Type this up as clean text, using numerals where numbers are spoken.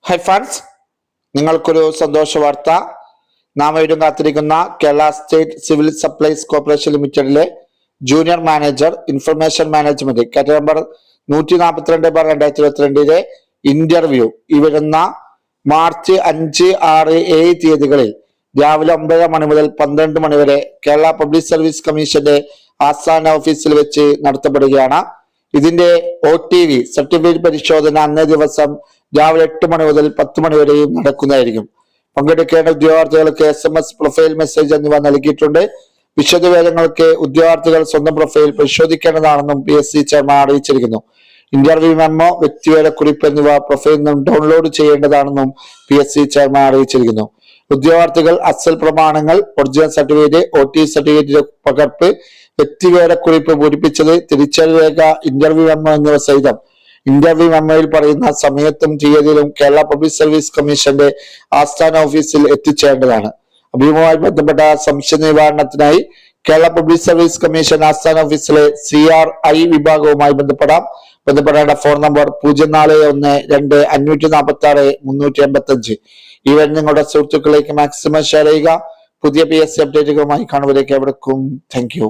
High funds, നിങ്ങൾക്കൊരു സന്തോഷ വാർത്ത. നാം വീണ്ടും കാത്തിരിക്കുന്ന Kerala state civil supplies corporation ലിമിറ്റഡിലെ junior manager information management category number 142/2022 interview ഈ വരുന്ന മാർച്ച് 5, 6, 7 തീയതികളിൽ രാവിലെ 9 മണി മുതൽ 12 മണി വരെ കേരള പബ്ലിക് സർവീസ് കമ്മീഷന്റെ ആസ്ഥാന ഓഫീസിൽ വെച്ച് നടത്തപ്പെടുകയാണ്. ഇതിന്റെ OTV സർട്ടിഫിക്കറ്റ് പരിശോധന അന്നേ ദിവസം രാവിലെ 8 മണി മുതൽ 10 മണി വരെയും നടക്കുന്നതായിരിക്കും. പങ്കെടുക്കേണ്ട ഉദ്യോഗാർത്ഥികൾക്ക് SMS, പ്രൊഫൈൽ മെസ്സേജ് എന്നിവ നൽകിയിട്ടുണ്ട്. വിശദവിവരങ്ങൾക്ക് ഉദ്യോഗാർത്ഥികൾ സ്വന്തം പ്രൊഫൈൽ പരിശോധിക്കേണ്ടതാണെന്നും PSC ചെയർമാൻ അറിയിച്ചിരിക്കുന്നു. ഇന്റർവ്യൂ മെമ്മോ, വ്യക്തിവിവരക്കുറിപ്പ് എന്നിവ പ്രൊഫൈലിൽ നിന്നും ഡൗൺലോഡ് ചെയ്യേണ്ടതാണെന്നും PSC ചെയർമാൻ അറിയിച്ചിരിക്കുന്നു. ഉദ്യോഗാർത്ഥികൾ അസൽ പ്രമാണങ്ങൾ, ഒറിജിനൽ സർട്ടിഫിക്കറ്റ്, OTV സർട്ടിഫിക്കറ്റ് പകർപ്പ്, വ്യക്തിവിവരക്കുറിപ്പ് പൂരിപ്പിച്ചത്, തിരിച്ചറിയൽ രേഖ, ഇന്റർവ്യൂ മെമ്മോ എന്നിവ സഹിതം ഇന്റർവ്യൂ മെമ്മോയിൽ പറയുന്ന സമയത്തും തീയതിയിലും കേരള പബ്ലിക് സർവീസ് കമ്മീഷന്റെ ആസ്ഥാന ഓഫീസിൽ എത്തിച്ചേരേണ്ടതാണ്. അഭിമുഖവുമായി ബന്ധപ്പെട്ട സംശയ നിവാരണത്തിനായി കേരള പബ്ലിക് സർവീസ് കമ്മീഷൻ ആസ്ഥാന ഓഫീസിലെ CRI വിഭാഗവുമായി ബന്ധപ്പെടേണ്ട ഫോൺ നമ്പർ 0412-546-385. ഈ വഴി നിങ്ങളുടെ സുഹൃത്തുക്കളിലേക്ക് മാക്സിമം ഷെയർ ചെയ്യുക. പുതിയ PSC അപ്ഡേറ്റുകളുമായി കാണുവരേക്ക് എവർക്കും താങ്ക് യു.